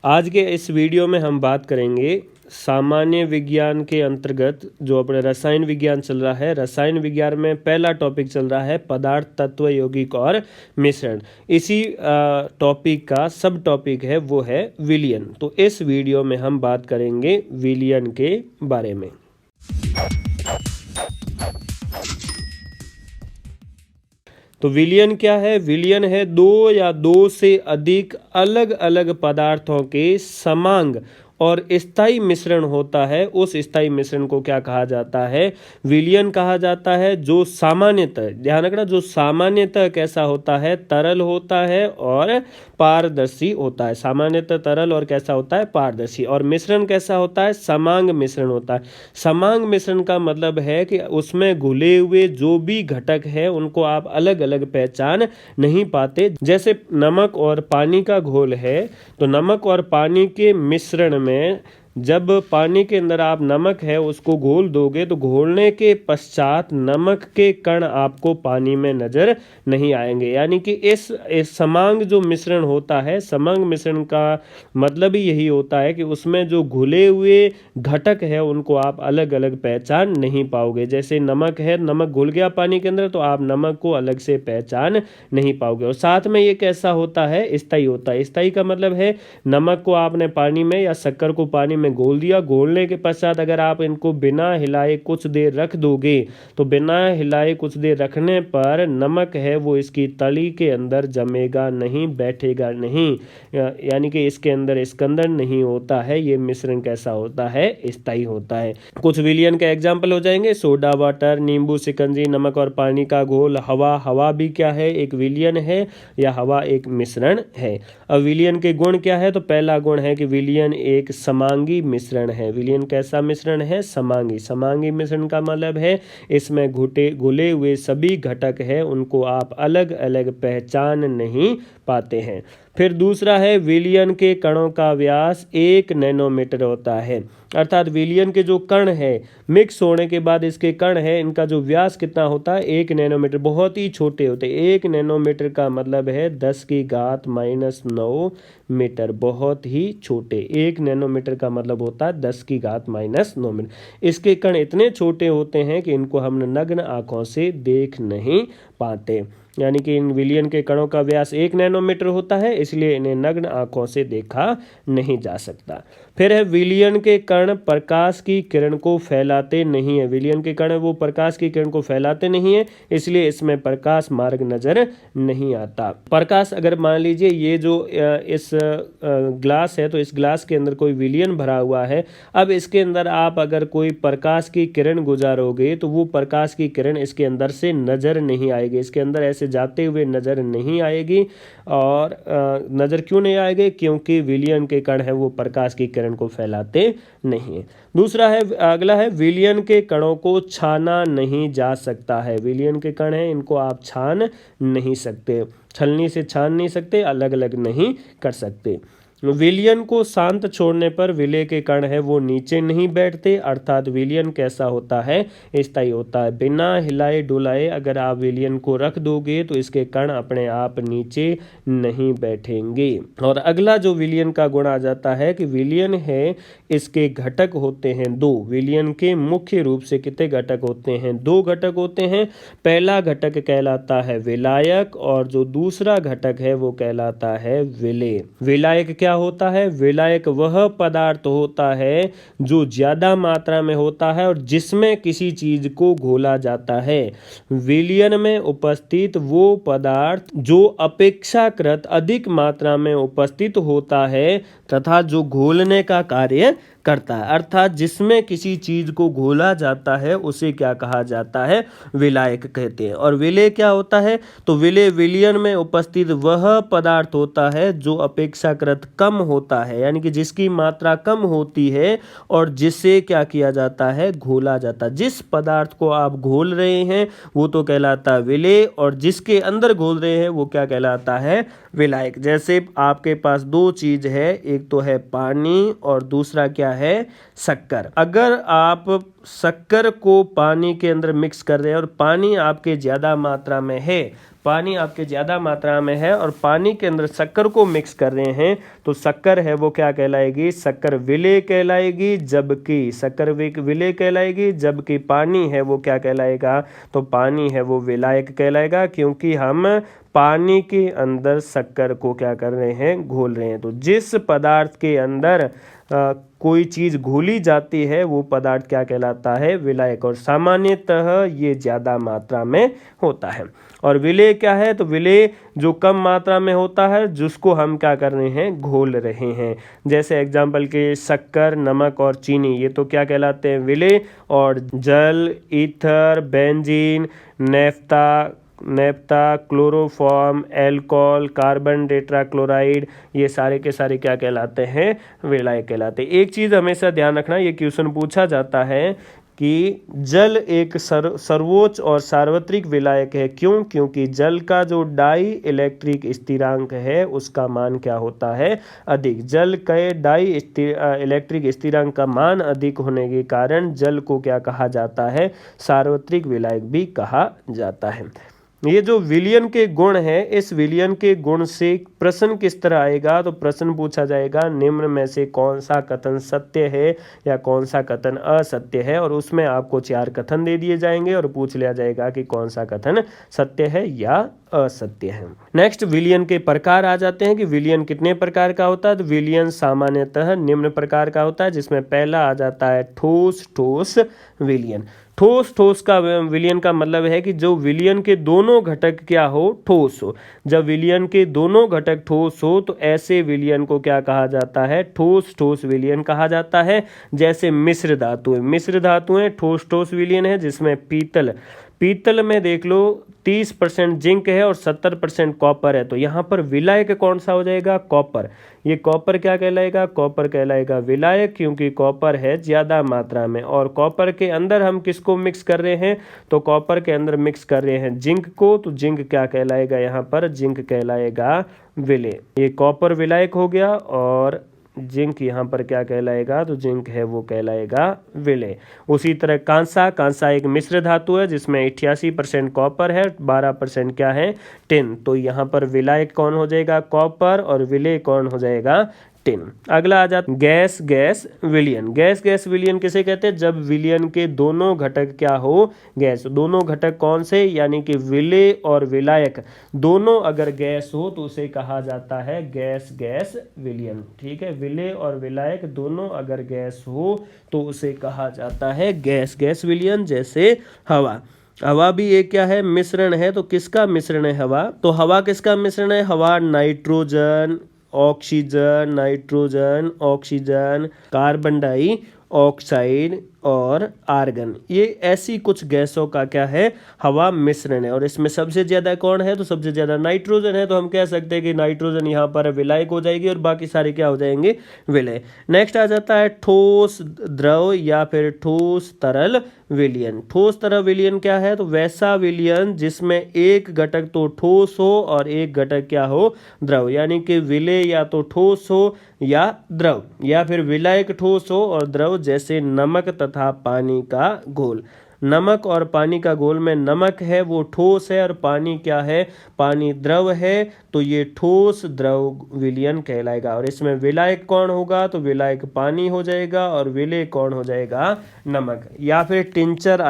आज के इस वीडियो में हम बात करेंगे सामान्य विज्ञान के अंतर्गत जो अपने रसायन विज्ञान चल रहा है। रसायन विज्ञान में पहला टॉपिक चल रहा है पदार्थ, तत्व, यौगिक और मिश्रण। इसी टॉपिक का सब टॉपिक है वो है विलयन। तो इस वीडियो में हम बात करेंगे विलयन के बारे में। तो विलयन क्या है? विलयन है दो या दो से अधिक अलग अलग पदार्थों के समांग और स्थायी मिश्रण होता है। उस स्थायी मिश्रण को क्या कहा जाता है? विलयन कहा जाता है। जो सामान्यतः, ध्यान रखना, जो सामान्यतः कैसा होता है? तरल होता है और पारदर्शी होता है। सामान्यतः तरल और कैसा होता है? पारदर्शी। और मिश्रण कैसा होता है? समांग मिश्रण होता है। समांग मिश्रण का मतलब है कि उसमें घुले हुए जो भी घटक है उनको आप अलग अलग पहचान नहीं पाते। जैसे नमक और पानी का घोल है, तो नमक और पानी के मिश्रण में जब पानी के अंदर आप नमक है उसको घोल दोगे तो घोलने के पश्चात नमक के कण आपको पानी में नजर नहीं आएंगे। यानी कि इस समांग जो मिश्रण होता है, समांग मिश्रण का मतलब ही यही होता है कि उसमें जो घुले हुए घटक है उनको आप अलग अलग पहचान नहीं पाओगे। जैसे नमक है, नमक घुल गया पानी के अंदर तो आप नमक को अलग से पहचान नहीं पाओगे। और साथ में ये कैसा होता है? स्थायी होता है। स्थायी का मतलब है नमक को आपने पानी में या शक्कर को पानी में घोल दिया, घोलने के पश्चात अगर आप इनको बिना हिलाए कुछ देर रख दोगे तो बिना हिलाए कुछ देर रखने पर नमक है वो इसकी तली के अंदर जमेगा नहीं, बैठेगा नहीं, यानी कि इसके अंदर स्कंदन नहीं होता है। ये मिश्रण कैसा होता है? स्थायी होता है। कुछ विलयन का एग्जाम्पल हो जाएंगे: सोडा वाटर, नींबू शिकंजी, नमक और पानी का घोल, हवा। हवा भी क्या है? एक विलयन है, या हवा एक मिश्रण है। अब विलयन के गुण क्या है? तो पहला गुण है कि विलयन एक समांगी मिश्रण है। विलयन कैसा मिश्रण है? समांगी। समांगी मिश्रण का मतलब है इसमें घुले हुए सभी घटक है उनको आप अलग अलग पहचान नहीं पाते हैं। फिर दूसरा है विलयन के कणों का व्यास 1 नैनोमीटर होता है। अर्थात विलयन के जो कण है, मिक्स होने के बाद इसके कण है, इनका जो व्यास कितना होता है? 1 नैनोमीटर। बहुत ही छोटे होते हैं। 1 नैनोमीटर का मतलब है 10⁻⁻9 मीटर। बहुत ही छोटे। 1 नैनोमीटर का मतलब होता है 10⁻⁻9 मीटर। इसके कण इतने छोटे होते हैं कि इनको हम नग्न आंखों से देख नहीं पाते। यानी कि इन विलयन के कणों का व्यास 1 नैनोमीटर होता है, इसलिए इन्हें नग्न आंखों से देखा नहीं जा सकता। फिर है विलयन के कण प्रकाश की किरण को फैलाते नहीं है। विलयन के कण वो प्रकाश की किरण को फैलाते नहीं है, इसलिए इसमें प्रकाश मार्ग नजर नहीं आता। प्रकाश, अगर मान लीजिए ये जो इस ग्लास है, तो इस ग्लास के अंदर कोई विलयन भरा हुआ है। अब इसके अंदर आप अगर कोई प्रकाश की किरण गुजारोगे तो वो प्रकाश की किरण इसके अंदर से नजर नहीं आएगी, इसके अंदर ऐसे जाते हुए नजर नहीं आएगी। और नजर क्यों नहीं आएगी? क्योंकि विलयन के कण है वो प्रकाश की किरण को फैलाते नहीं है। दूसरा है, अगला है विलयन के कणों को छाना नहीं जा सकता है। विलयन के कण है इनको आप छान नहीं सकते, छलनी से छान नहीं सकते, अलग अलग नहीं कर सकते। विलयन को शांत छोड़ने पर विलय के कण है वो नीचे नहीं बैठते। अर्थात विलयन कैसा होता है? स्थायी होता है। बिना हिलाए डुलाए अगर आप विलयन को रख दोगे तो इसके कण अपने आप नीचे नहीं बैठेंगे। और अगला जो विलयन का गुण आ जाता है कि विलयन है इसके घटक होते हैं 2। विलयन के मुख्य रूप से कितने घटक होते हैं? 2 घटक होते हैं। पहला घटक कहलाता है विलायक और जो दूसरा घटक है वो कहलाता है विलेय। विलायक क्या होता है? विलायक वह पदार्थ होता है जो ज्यादा मात्रा में होता है और जिसमें किसी चीज को घोला जाता है। विलयन में उपस्थित वो पदार्थ जो अपेक्षाकृत अधिक मात्रा में उपस्थित होता है तथा जो घोलने का कार्य करता है। अर्थात जिसमें किसी चीज को घोला जाता है उसे क्या कहा जाता है? विलायक कहते हैं। और विलेय क्या होता है? तो विलेय विलयन में उपस्थित वह पदार्थ होता है जो अपेक्षाकृत कम होता है, यानी कि जिसकी मात्रा कम होती है और जिसे क्या किया जाता है? घोला जाता है। जिस पदार्थ को आप घोल रहे हैं वो तो कहलाता है विलेय, और जिसके अंदर घोल रहे हैं वो क्या कहलाता है? विलायक। जैसे आपके पास 2 चीज है, एक तो है पानी और दूसरा क्या है? शक्कर। अगर आप शक्कर को पानी के अंदर मिक्स कर रहे हैं और पानी आपके ज्यादा मात्रा में है, पानी आपके ज़्यादा मात्रा में है और पानी के अंदर शक्कर को मिक्स कर रहे हैं, तो शक्कर है वो क्या कहलाएगी, शक्कर विलेय कहलाएगी। जबकि शक्कर विलेय कहलाएगी, जबकि पानी है वो क्या कहलाएगा, तो पानी है वो विलायक कहलाएगा, क्योंकि हम पानी के अंदर शक्कर को क्या कर रहे हैं, घोल रहे हैं। तो जिस पदार्थ के अंदर कोई चीज़ घोली जाती है वो पदार्थ क्या कहलाता है, विलायक, और सामान्यतः ये ज़्यादा मात्रा में होता है। और विलेय क्या है, तो विलेय जो कम मात्रा में होता है जिसको हम क्या कर रहे हैं, घोल रहे हैं। जैसे एग्जाम्पल के शक्कर, नमक और चीनी, ये तो क्या कहलाते हैं, विलेय। और जल, ether, benzene, naphtha, chloroform, alcohol, carbon tetrachloride, ये सारे के सारे क्या कहलाते हैं, विलायक कहलाते हैं। एक चीज़ हमेशा ध्यान रखना, ये क्वेश्चन पूछा जाता है कि जल एक सर्वोच्च और सार्वत्रिक विलायक है। क्यों? क्योंकि जल का जो डाई इलेक्ट्रिक स्थिरांक है उसका मान क्या होता है, अधिक। जल के डाई इलेक्ट्रिक स्थिरांक का मान अधिक होने के कारण जल को क्या कहा जाता है, सार्वत्रिक विलायक भी कहा जाता है। ये जो विलयन के गुण है, इस विलयन के गुण से प्रश्न किस तरह आएगा, तो प्रश्न पूछा जाएगा निम्न में से कौन सा कथन सत्य है या कौन सा कथन असत्य है, और उसमें आपको 4 कथन दे दिए जाएंगे और पूछ लिया जाएगा कि कौन सा कथन सत्य है या असत्य है। नेक्स्ट विलयन के प्रकार आ जाते हैं कि विलयन कितने प्रकार का होता है। तो विलयन सामान्यतः निम्न प्रकार का होता है, जिसमें पहला आ जाता है ठोस विलयन। ठोस का विलयन का मतलब है कि जो विलयन के दोनों घटक क्या हो, ठोस हो। जब विलयन के दोनों घटक ठोस हो तो ऐसे विलयन को क्या कहा जाता है, ठोस विलयन कहा जाता है। जैसे मिश्र धातुएं ठोस विलयन है, जिसमें पीतल में देख लो 30% जिंक है और 70% कॉपर है, तो यहाँ पर विलायक कौन सा हो जाएगा, कॉपर। ये कॉपर क्या कहलाएगा, कॉपर कहलाएगा विलायक, क्योंकि कॉपर है ज़्यादा मात्रा में। और कॉपर के अंदर हम किसको मिक्स कर रहे हैं, तो कॉपर के अंदर मिक्स कर रहे हैं जिंक को, तो जिंक क्या कहलाएगा, यहाँ पर जिंक कहलाएगा विलेय। ये कॉपर विलायक हो गया और जिंक यहाँ पर क्या कहलाएगा, तो जिंक है वो कहलाएगा विलेय। उसी तरह कांसा एक मिश्र धातु है, जिसमें 88% कॉपर है, 12% क्या है, टिन। तो यहाँ पर विलायक कौन हो जाएगा, कॉपर, और विलेय कौन हो जाएगा, टिन। अगला आ जाता गैस विलयन। गैस विलयन किसे कहते हैं, जब विलयन के दोनों घटक क्या हो, गैस। दोनों घटक कौन से, यानी कि विलेय और विलायक दोनों अगर गैस हो तो उसे कहा जाता है गैस विलयन। ठीक है, विलेय और विलायक दोनों अगर गैस हो तो उसे कहा जाता है गैस विलयन। जैसे हवा भी एक क्या है, मिश्रण है। तो किसका मिश्रण है हवा, तो हवा किसका मिश्रण है, हवा नाइट्रोजन, ऑक्सीजन, कार्बन डाइऑक्साइड और आर्गन, ये ऐसी कुछ गैसों का क्या है, हवा मिश्रण है। और इसमें सबसे ज़्यादा कौन है, तो सबसे ज़्यादा नाइट्रोजन है। तो हम कह सकते हैं कि नाइट्रोजन यहाँ पर विलायक हो जाएगी और बाकी सारे क्या हो जाएंगे, विलेय। नेक्स्ट आ जाता है ठोस द्रव या फिर ठोस तरल विलयन। ठोस तरल विलयन क्या है, तो वैसा विलयन जिसमें एक घटक तो ठोस हो और एक घटक क्या हो, द्रव। यानी कि विलेय या तो ठोस हो या द्रव, या फिर विलायक ठोस हो और द्रव। जैसे नमक तथा पानी का घोल। नमक और पानी का घोल में नमक है वो ठोस है और पानी क्या है, पानी द्रव है, तो ये ठोस द्रव विलयन कहलाएगा। और इसमें विलायक कौन होगा, तो विलायक पानी हो जाएगा और विलेय कौन हो जाएगा, नमक। या फिर टिंचर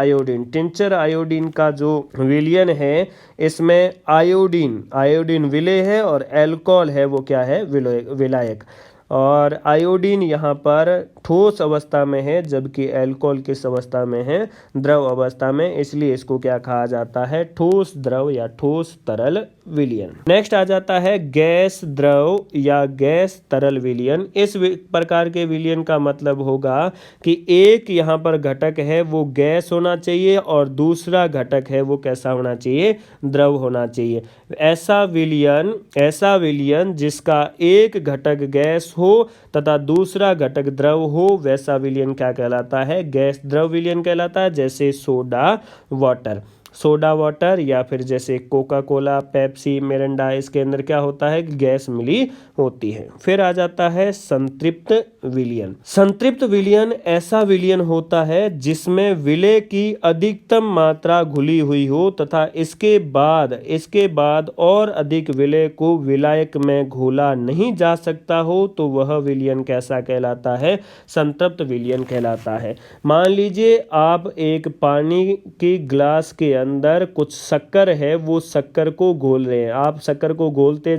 आयोडीन का जो विलयन है, इसमें आयोडीन विलेय है और एल्कोहल है वो क्या है, विलायक। और आयोडीन यहाँ पर ठोस अवस्था में है, जबकि अल्कोहल किस अवस्था में है, द्रव अवस्था में, इसलिए इसको क्या कहा जाता है, ठोस द्रव या ठोस तरल विलयन। नेक्स्ट आ जाता है गैस द्रव या गैस तरल विलयन। इस प्रकार के विलयन का मतलब होगा कि एक यहाँ पर घटक है वो गैस होना चाहिए और दूसरा घटक है वो कैसा होना चाहिए, द्रव होना चाहिए। ऐसा विलयन जिसका एक घटक गैस हो तथा दूसरा घटक द्रव हो, वैसा विलयन क्या कहलाता है, गैस द्रव विलयन कहलाता है। जैसे सोडा वाटर। सोडा वाटर या फिर जैसे कोका कोला, पेप्सी, मिरिंडा, इसके अंदर क्या होता है कि गैस मिली होती है। फिर आ जाता है संतृप्त विलयन। संतृप्त विलयन ऐसा विलयन होता है जिसमें विलय की अधिकतम मात्रा घुली हुई हो तथा इसके बाद और अधिक विलय को विलायक में घोला नहीं जा सकता हो तो वह विलयन कैसा कहलाता है? संतृप्त विलयन कहलाता है। मान लीजिए आप एक पानी के ग्लास के अंदर कुछ शक्कर है, वो शक्कर को घोल रहे हैं। आप शक्कर को घोलते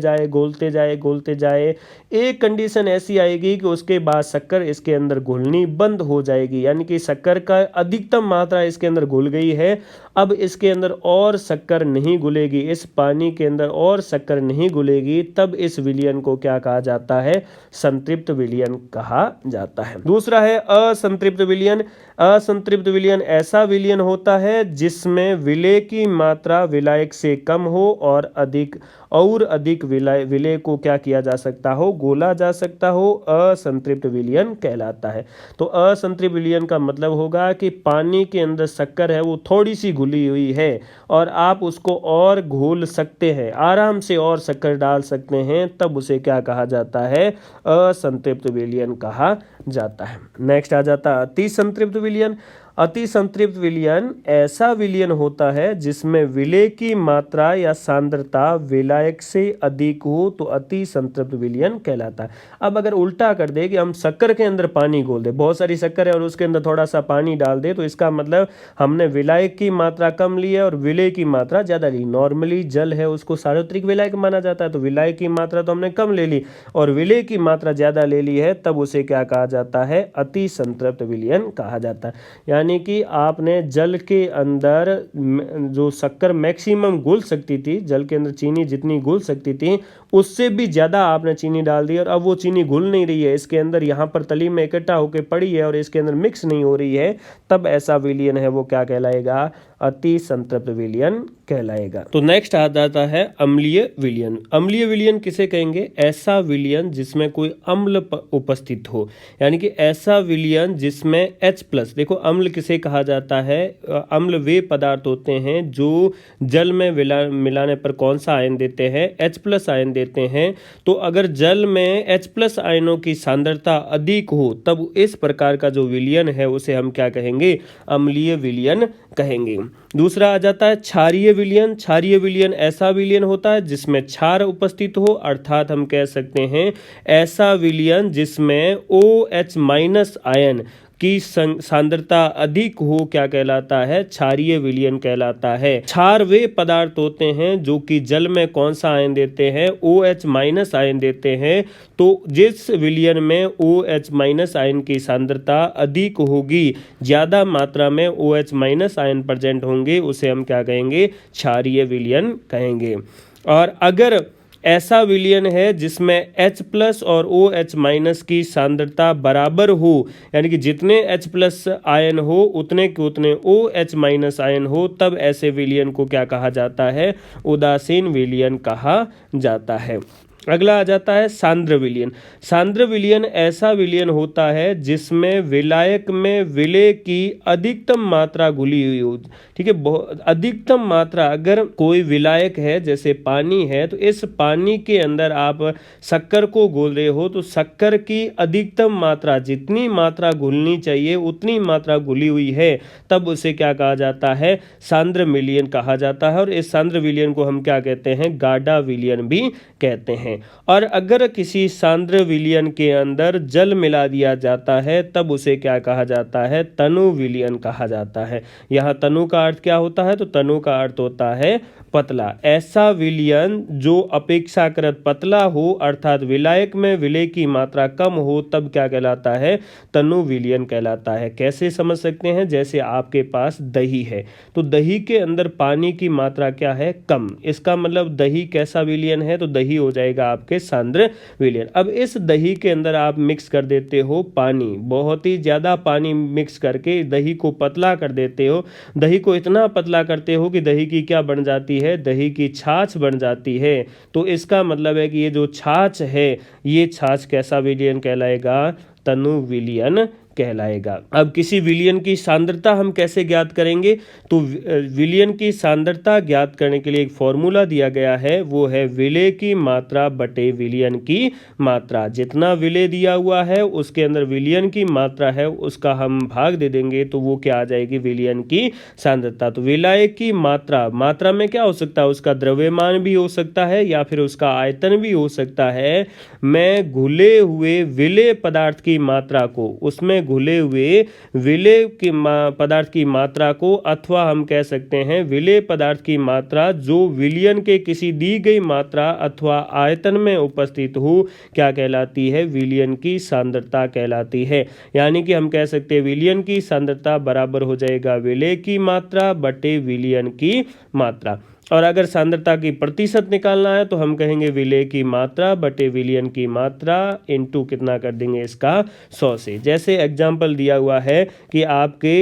जाए, एक कंडीशन ऐसी आएगी कि उसके बाद शक्कर इसके अंदर घुलनी बंद हो जाएगी, यानी कि शक्कर का अधिकतम मात्रा इसके अंदर घुल गई है। अब इसके अंदर और शक्कर नहीं घुलेगी, इस पानी के अंदर और शक्कर नहीं घुलेगी, तब इस विलयन को क्या कहा जाता है? संतृप्त विलयन कहा जाता है। दूसरा है असंतृप्त विलयन। असंतृप्त विलयन ऐसा विलयन होता है जिसमें विलय की मात्रा विलायक से कम हो और अधिक विलय को क्या किया जा सकता हो? घोला जा सकता हो। असंतृप्त विलयन कहलाता है। तो असंतृप्त विलयन का मतलब होगा कि पानी के अंदर शक्कर है वो थोड़ी सी घुली हुई है और आप उसको और घोल सकते हैं, आराम से और शक्कर डाल सकते हैं, तब उसे क्या कहा जाता है? असंतृप्त विलयन कहा जाता है। नेक्स्ट आ जाता है अति संतृप्त विलयन। अति संतृप्त विलयन ऐसा विलयन होता है जिसमें विलय की मात्रा या सांद्रता विलायक से अधिक हो तो अति संतृप्त विलयन कहलाता है। अब अगर उल्टा कर दे कि हम शक्कर के अंदर पानी घोल दे, बहुत सारी शक्कर है और उसके अंदर थोड़ा सा पानी डाल दे, तो इसका मतलब हमने विलायक की मात्रा कम ली है और विलय की मात्रा ज़्यादा ली। नॉर्मली जल है उसको सार्वत्रिक विलायक माना जाता है, तो विलायक की मात्रा तो हमने कम ले ली और विलय की मात्रा ज़्यादा ले ली है, तब उसे क्या कहा जाता है? अति संतृप्त विलयन कहा जाता है। यानी कि आपने जल के अंदर जो शक्कर मैक्सिमम घुल सकती थी, जल के अंदर चीनी जितनी घुल सकती थी उससे भी ज़्यादा आपने चीनी डाल दी और अब वो चीनी घुल नहीं रही है, इसके अंदर यहाँ पर तली में इकट्ठा होकर पड़ी है और इसके अंदर मिक्स नहीं हो रही है, तब ऐसा विलयन है वो क्या कहलाएगा? अति संतृप्त विलयन कहलाएगा। तो नेक्स्ट आ जाता है अम्लीय विलयन। अम्लीय विलयन किसे कहेंगे? ऐसा विलयन जिसमें कोई अम्ल उपस्थित हो, यानी कि ऐसा विलयन जिसमें H+, देखो अम्ल किसे कहा जाता है? अम्ल वे पदार्थ होते हैं जो जल में मिलाने पर कौन सा आयन देते हैं? H+ आयन देते हैं। तो अगर जल में H+ आयनों की सांद्रता अधिक हो तब इस प्रकार का जो विलयन है उसे हम क्या कहेंगे? अम्लीय विलयन कहेंगे। दूसरा आ जाता है क्षारीय विलयन। क्षारीय विलयन ऐसा विलयन होता है जिसमें क्षार उपस्थित हो, अर्थात हम कह सकते हैं ऐसा विलयन जिसमें OH- आयन की सांद्रता अधिक हो, क्या कहलाता है? क्षारीय विलयन कहलाता है। क्षार वे पदार्थ होते हैं जो कि जल में कौन सा आयन देते हैं? OH- आयन देते हैं। तो जिस विलयन में OH- आयन की सांद्रता अधिक होगी, ज़्यादा मात्रा में OH- आयन प्रेजेंट होंगे, उसे हम क्या कहेंगे? क्षारीय विलयन कहेंगे। और अगर ऐसा विलयन है जिसमें H+ और OH- की सांद्रता बराबर हो, यानी कि जितने H+ आयन हो उतने के उतने OH- आयन हो, तब ऐसे विलयन को क्या कहा जाता है? उदासीन विलयन कहा जाता है। अगला आ जाता है सांद्र विलयन। सांद्र विलयन ऐसा विलयन होता है जिसमें विलायक में विलय की अधिकतम मात्रा घुली हुई हो। ठीक है, अधिकतम मात्रा, अगर कोई विलायक है जैसे पानी है, तो इस पानी के अंदर आप शक्कर को घोल रहे हो तो शक्कर की अधिकतम मात्रा, जितनी मात्रा घुलनी चाहिए उतनी मात्रा घुली हुई है, तब उसे क्या कहा जाता है? सांद्र विलयन कहा जाता है। और इस सांद्र विलयन को हम क्या कहते हैं? गाढ़ा विलयन भी कहते हैं। और अगर किसी सांद्र विलयन के अंदर जल मिला दिया जाता है तब उसे क्या कहा जाता है? तनु विलयन कहा जाता है। यहाँ तनु का अर्थ क्या होता है? तो तनु का अर्थ होता है पतला। ऐसा विलयन जो अपेक्षाकृत पतला हो, अर्थात विलायक में विलय की मात्रा कम हो, तब क्या कहलाता है? तनु विलयन कहलाता है। कैसे समझ सकते हैं? जैसे आपके पास दही है, तो दही के अंदर पानी की मात्रा क्या है? कम। इसका मतलब दही कैसा विलयन है? तो दही हो जाएगा आपके सांद्र विलयन। अब इस दही के अंदर आप मिक्स कर देते हो पानी, बहुत ही ज़्यादा पानी मिक्स करके दही को पतला कर देते हो। दही को इतना पतला करते हो कि दही की क्या बन जाती है? दही की छाछ बन जाती है। तो इसका मतलब है कि ये जो छाछ है, ये छाछ कैसा विलयन कहलाएगा? तनु विलयन कहलाएगा। अब किसी विलयन की सांद्रता हम कैसे ज्ञात करेंगे? तो विलयन की सांद्रता ज्ञात करने के लिए एक फॉर्मूला दिया गया है, वो है विलेय की मात्रा बटे विलयन की मात्रा। जितना विलेय दिया हुआ है उसके अंदर विलयन की मात्रा है उसका हम भाग दे देंगे तो वो क्या आ जाएगी? विलयन की सांद्रता। तो विलायक की मात्रा में क्या हो सकता है? उसका द्रव्यमान भी हो सकता है या फिर उसका आयतन भी हो सकता है। मैं घुले हुए विलेय पदार्थ की मात्रा को, उसमें घुले हुए विलेय की पदार्थ की मात्रा को, अथवा हम कह सकते हैं विलेय पदार्थ की मात्रा जो विलयन के किसी दी गई मात्रा अथवा आयतन में उपस्थित हो, क्या कहलाती है? विलयन की सांद्रता कहलाती है। यानी कि हम कह सकते हैं विलयन की सांद्रता बराबर हो जाएगा विलेय की मात्रा बटे विलयन की मात्रा। और अगर सांद्रता की प्रतिशत निकालना है तो हम कहेंगे विलेय की मात्रा बटे विलयन की मात्रा इनटू कितना कर देंगे इसका? 100 से। जैसे एग्जाम्पल दिया हुआ है कि आपके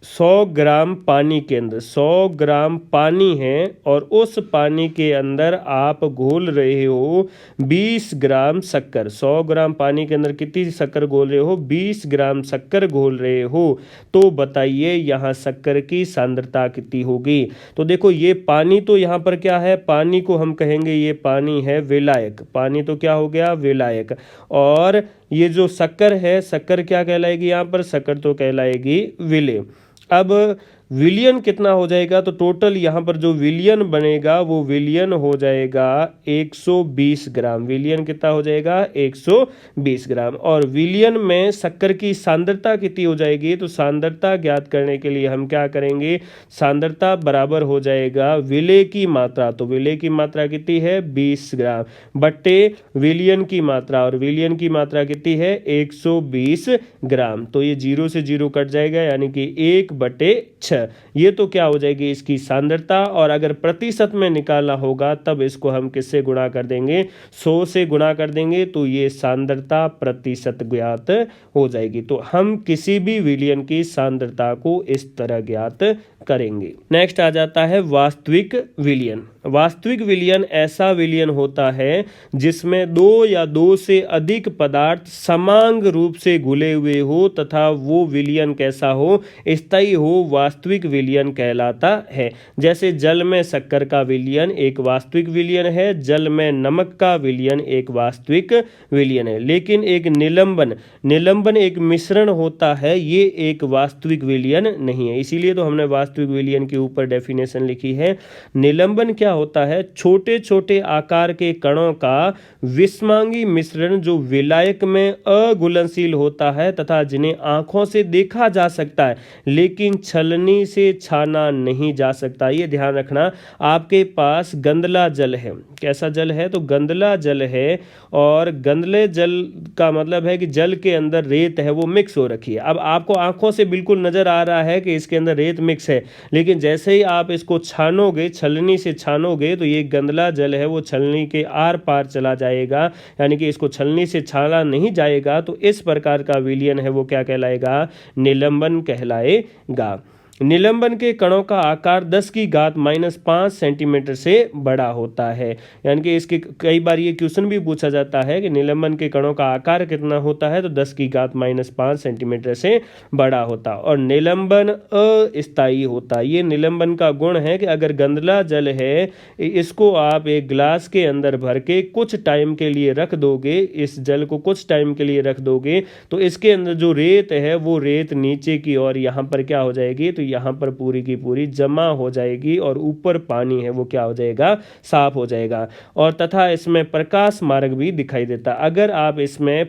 100 ग्राम पानी के अंदर 100 ग्राम पानी है और उस पानी के अंदर आप घोल रहे हो 20 ग्राम शक्कर। 100 ग्राम पानी के अंदर कितनी शक्कर घोल रहे हो? 20 ग्राम शक्कर घोल रहे हो। तो बताइए यहाँ शक्कर की सांद्रता कितनी होगी? तो देखो ये पानी तो यहाँ पर क्या है? पानी को हम कहेंगे ये पानी है विलायक। पानी तो क्या हो गया? विलायक। और ये जो शक्कर है, शक्कर क्या कहलाएगी यहाँ पर? शक्कर तो कहलाएगी विलेय। अब विलयन कितना हो जाएगा? तो टोटल यहाँ पर जो विलयन बनेगा वो विलयन हो जाएगा 120 ग्राम। विलयन कितना हो जाएगा? 120 ग्राम। और विलयन में शक्कर की सांद्रता कितनी हो जाएगी? तो सांद्रता ज्ञात करने के लिए हम क्या करेंगे? सांद्रता बराबर हो जाएगा विलेय की मात्रा। तो विलेय की मात्रा कितनी है? 20 ग्राम बट्टे विलयन की मात्रा, और विलयन की मात्रा कितनी है? 120 ग्राम। तो ये 0 से 0 कट जाएगा यानी कि 1/6। ये तो क्या हो जाएगी? इसकी सांद्रता। और अगर प्रतिशत में निकालना होगा तब इसको हम किससे गुणा कर देंगे? 100 से गुणा कर देंगे तो ये सांद्रता प्रतिशत ज्ञात हो जाएगी। तो हम किसी भी विलयन की सांद्रता को इस तरह ज्ञात करेंगे। नेक्स्ट आ जाता है वास्तविक विलयन। वास्तविक विलयन ऐसा विलयन होता है जिसमें 2 या 2 से अधिक पदार्थ समांग रूप से घुले हुए हो तथा वो विलयन कैसा हो? स्थायी हो, वास्तविक विलयन कहलाता है। जैसे जल में शक्कर का विलयन एक वास्तविक विलयन है, जल में नमक का विलयन एक वास्तविक विलयन है। लेकिन एक निलंबन एक मिश्रण होता है, ये एक वास्तविक विलयन नहीं है। इसीलिए तो हमने वास्तविक विलयन के ऊपर डेफिनेशन लिखी है। निलंबन क्या होता है? छोटे छोटे आकार के कणों का विषमांगी मिश्रण जो विलायक में अघुलनशील होता है तथा जिन्हें आंखों से देखा जा सकता है लेकिन छलनी से छाना नहीं जा सकता। ये ध्यान रखना। आपके पास गंदला जल है। कैसा जल है? तो गंदला जल है। और गंदले जल का मतलब है कि जल के अंदर रेत है वो मिक्स हो रखी है। अब आपको आंखों से बिल्कुल नजर आ रहा है कि इसके अंदर रेत मिक्स है, लेकिन जैसे ही आप इसको छानोगे, छलनी से छानोगे, तो ये गंदला जल है वो छलनी के आर पार चला जाएगा, यानी कि इसको छलनी से छाना नहीं जाएगा। तो इस प्रकार का विलयन है वो क्या कहलाएगा? निलंबन कहलाएगा। निलंबन के कणों का आकार 10⁻⁻5 सेंटीमीटर से बड़ा होता है। यानी कि इसके कई बार ये क्वेश्चन भी पूछा जाता है कि निलंबन के कणों का आकार कितना होता है? तो 10⁻⁻5 सेंटीमीटर से बड़ा होता। और निलंबन अस्थायी होता। ये निलंबन का गुण है कि अगर गंदला जल है, इसको आप एक ग्लास के अंदर भर के कुछ टाइम के लिए रख दोगे, इस जल को कुछ टाइम के लिए रख दोगे, तो इसके अंदर जो रेत है वो रेत नीचे की ओर यहाँ पर क्या हो जाएगी? तो यहाँ पर पूरी की पूरी जमा हो जाएगी और ऊपर पानी है वो क्या हो जाएगा? साफ हो जाएगा। और तथा इसमें प्रकाश मार्ग भी दिखाई देता। अगर आप इसमें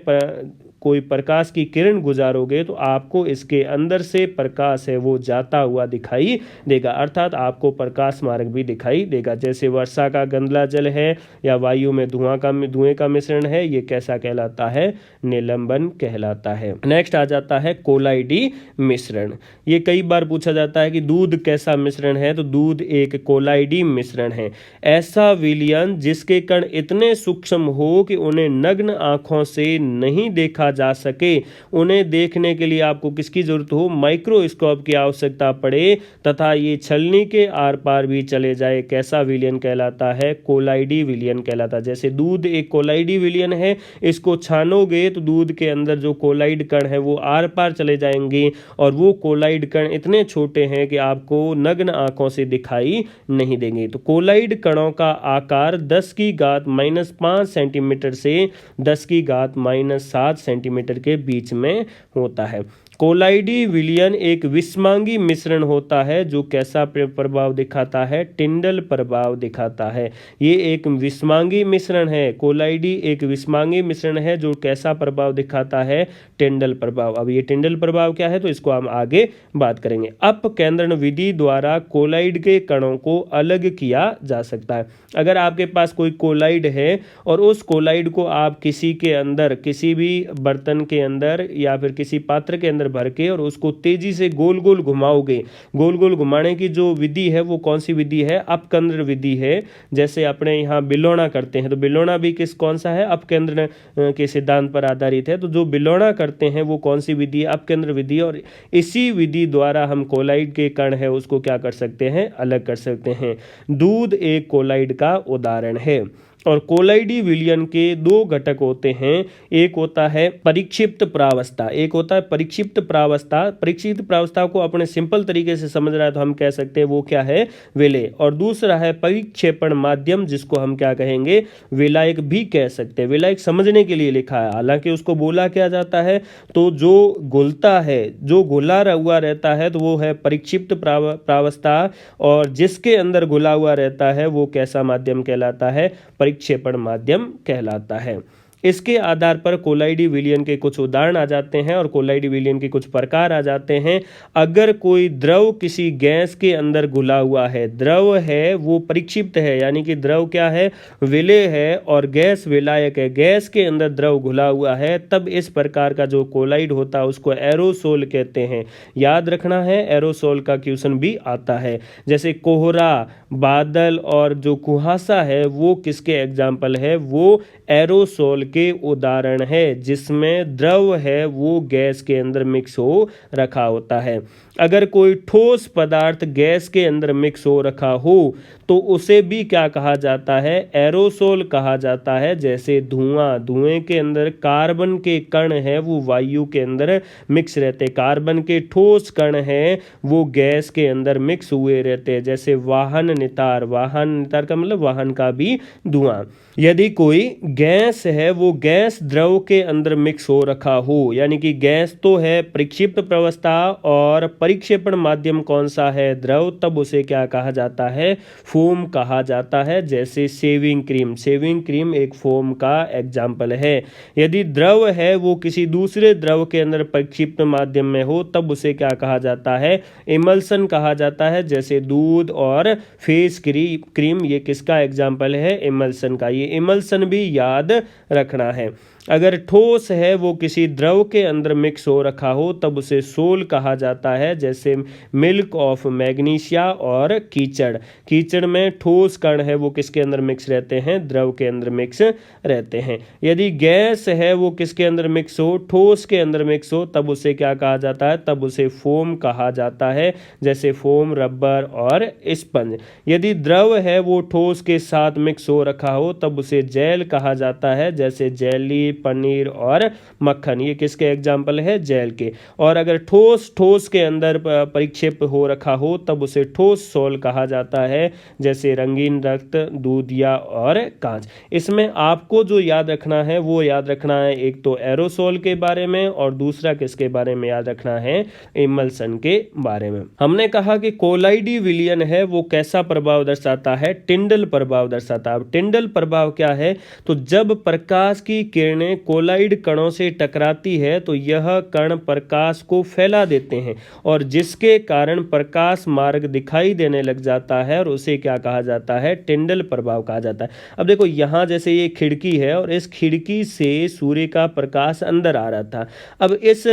कोई प्रकाश की किरण गुजारोगे तो आपको इसके अंदर से प्रकाश है वो जाता हुआ दिखाई देगा, अर्थात आपको प्रकाश मार्ग भी दिखाई देगा। जैसे वर्षा का गंदला जल है या वायु में धुएं का मिश्रण है, ये कैसा कहलाता है? निलंबन कहलाता है। नेक्स्ट आ जाता है कोलाइडी मिश्रण। ये कई बार पूछा जाता है कि दूध कैसा मिश्रण है? तो दूध एक कोलाइडी मिश्रण है। ऐसा विलयन जिसके कण इतने सूक्ष्म हो कि उन्हें नग्न आंखों से नहीं देखा देखा जा सके, उन्हें देखने के लिए आपको किसकी जरूरत हो, माइक्रोस्कोप की आवश्यकता पड़े तथा ये छलनी के आर पार भी चले जाए, कैसा विलयन कहलाता है, कोलाइडी विलयन कहलाता है। जैसे दूध एक कोलाइडी विलयन है, इसको छानोगे तो दूध के अंदर जो कोलाइड कण है वो आर पार चले जाएंगे और वो कोलाइड कण इतने छोटे हैं कि आपको नग्न आंखों से दिखाई नहीं देंगे। तो कोलाइड कणों का आकार 10⁻⁻5 सेंटीमीटर से 10⁻⁻7 सेंटीमीटर के बीच में होता है। कोलाइडी विलयन एक विषमांगी मिश्रण होता है जो कैसा प्रभाव दिखाता है, टिंडल प्रभाव दिखाता है। ये एक विषमांगी मिश्रण है, कोलाइडी एक विषमांगी मिश्रण है जो कैसा प्रभाव दिखाता है, टिंडल प्रभाव। अब ये टिंडल प्रभाव क्या है तो इसको हम आगे बात करेंगे। अपकेंद्रण विधि द्वारा कोलाइड के कणों को अलग किया जा सकता है। अगर आपके पास कोई कोलाइड है और उस कोलाइड को आप किसी के अंदर, किसी भी बर्तन के अंदर या फिर किसी पात्र के अंदर भर के और उसको तेजी से गोल गोल घुमाओगे, गोल गोल घुमाने की जो विधि है वो कौन सी विधि है, अपकेंद्र विधि है। जैसे अपने यहाँ बिलोना करते हैं तो बिलोना भी कौन सा है, अपकेंद्र के सिद्धांत पर आधारित है। तो जो बिलोना करते हैं वो कौन सी विधि है, अपकेंद्र विधि। और इसी विधि द्वारा हम कोलाइड के कण है उसको क्या कर सकते हैं, अलग कर सकते हैं। दूध एक कोलाइड का उदाहरण है। और कोलाइडी विलयन के दो घटक होते हैं, एक होता है परिक्षिप्त प्रावस्था, एक होता है परिक्षिप्त प्रावस्था। परिक्षिप्त प्रावस्था को अपने सिंपल तरीके से समझना है तो हम कह सकते हैं वो क्या है, विलय। और दूसरा है परिक्षेपण माध्यम, जिसको हम क्या कहेंगे, विलायक भी कह सकते हैं। विलायक समझने के लिए लिखा है, हालांकि उसको बोला क्या जाता है, तो जो घुलता है, जो घुला हुआ रहता है तो वो है परिक्षिप्त प्रावस्था, और जिसके अंदर घुला हुआ रहता है वो कैसा माध्यम कहलाता है, परिक्षेपण माध्यम कहलाता है। इसके आधार पर कोलाइडी विलयन के कुछ उदाहरण आ जाते हैं और कोलाइडी विलयन के कुछ प्रकार आ जाते हैं। अगर कोई द्रव किसी गैस के अंदर घुला हुआ है, द्रव है वो परिक्षिप्त है, यानी कि द्रव क्या है, विलय है, और गैस विलायक है, गैस के अंदर द्रव घुला हुआ है, तब इस प्रकार का जो कोलाइड होता है उसको एरोसोल कहते हैं। याद रखना है, एरोसोल का क्वेश्चन भी आता है। जैसे कोहरा, बादल और जो कुहासा है वो किसके एग्जाम्पल है, वो एरोसोल के उदाहरण है, जिसमें द्रव है वो गैस के अंदर मिक्स हो रखा होता है। अगर कोई ठोस पदार्थ गैस के अंदर मिक्स हो रखा हो तो उसे भी क्या कहा जाता है, एरोसोल कहा जाता है। जैसे धुआं, धुएं के अंदर कार्बन के कण है वो वायु के अंदर मिक्स रहते, कार्बन के ठोस कण है वो गैस के अंदर मिक्स हुए रहते हैं। जैसे वाहन नितार, वाहन नितार का मतलब वाहन का भी धुआं। यदि कोई गैस है वो गैस द्रव के अंदर मिक्स हो रखा हो, यानी कि गैस तो है परिक्षिप्त प्रावस्था और परिक्षेपण माध्यम कौन सा है, द्रव, तब उसे क्या कहा जाता है, फोम कहा जाता है। जैसे सेविंग क्रीम, सेविंग क्रीम एक फोम का एग्जाम्पल है। यदि द्रव है वो किसी दूसरे द्रव के अंदर परिक्षिप्त माध्यम में हो तब उसे क्या कहा जाता है, इमल्सन कहा जाता है। जैसे दूध और फेस क्रीम ये किसका एग्जाम्पल है, इमल्सन का। ये इमल्सन भी याद रखना है। अगर ठोस है वो किसी द्रव के अंदर मिक्स हो रखा हो तब उसे सोल कहा जाता है। जैसे मिल्क ऑफ मैग्नीशिया और कीचड़, कीचड़ में ठोस कण है वो किसके अंदर मिक्स रहते हैं, द्रव के अंदर मिक्स रहते हैं। यदि गैस है वो किसके अंदर मिक्स हो, ठोस के अंदर मिक्स हो, तब उसे क्या कहा जाता है, तब उसे फोम कहा जाता है। जैसे फोम, रबर और स्पंज। यदि द्रव है वो ठोस के साथ मिक्स हो रखा हो तब उसे जेल कहा जाता है। जैसे जेली, पनीर और मक्खन, ये किसके एग्जाम्पल है, जेल के। और अगर ठोस के अंदर परिक्षेप हो रखा हो तब उसे ठोस सोल कहा जाता है। जैसे रंगीन रक्त, दूधिया और कांच। इसमें आपको जो याद रखना है वो याद रखना है, एक तो एरोसोल के बारे में और दूसरा किसके बारे में याद रखना है, इमल्सन के बारे में। हमने कहा कि कोलाइडी विलयन है वो कैसा प्रभाव दर्शाता है, टिंडल प्रभाव दर्शाता है। अब टिंडल प्रभाव क्या है, तो जब प्रकाश की किरणें कोलाइड कणों से टकराती है तो यह कण प्रकाश को फैला देते हैं और जिसके कारण प्रकाश मार्ग दिखाई देने लग जाता है और उसे क्या कहा जाता है, टिंडल प्रभाव कहा जाता है। अब देखो यहाँ जैसे ये खिड़की है और इस खिड़की से सूर्य का प्रकाश अंदर आ रहा था। अब इस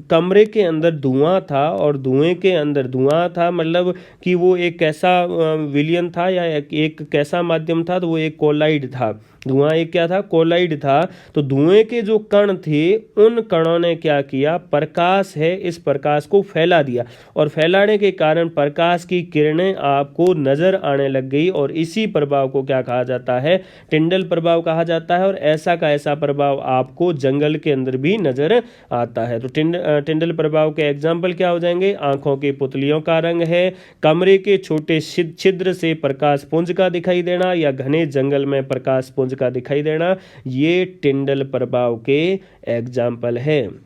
कमरे के अंदर धुआं था और धुएं के अंदर धुआं था, मतलब कि वो एक कैसा विलयन था या एक कैसा माध्यम था, तो वो एक कोलाइड था। धुआं एक क्या था, कोलाइड था। तो धुएं के जो कण थे उन कणों ने क्या किया, प्रकाश है इस प्रकाश को फैला दिया, और फैलाने के कारण प्रकाश की किरणें आपको नजर आने लग गई, और इसी प्रभाव को क्या कहा जाता है, टिंडल प्रभाव कहा जाता है। और ऐसा का ऐसा प्रभाव आपको जंगल के अंदर भी नजर आता है। तो टिंडल प्रभाव के एग्जाम्पल क्या हो जाएंगे, आंखों की पुतलियों का रंग है, कमरे के छोटे छिद्र से प्रकाश पुंज का दिखाई देना, या घने जंगल में प्रकाश पुंज का दिखाई देना, ये टिंडल प्रभाव के एग्जाम्पल है।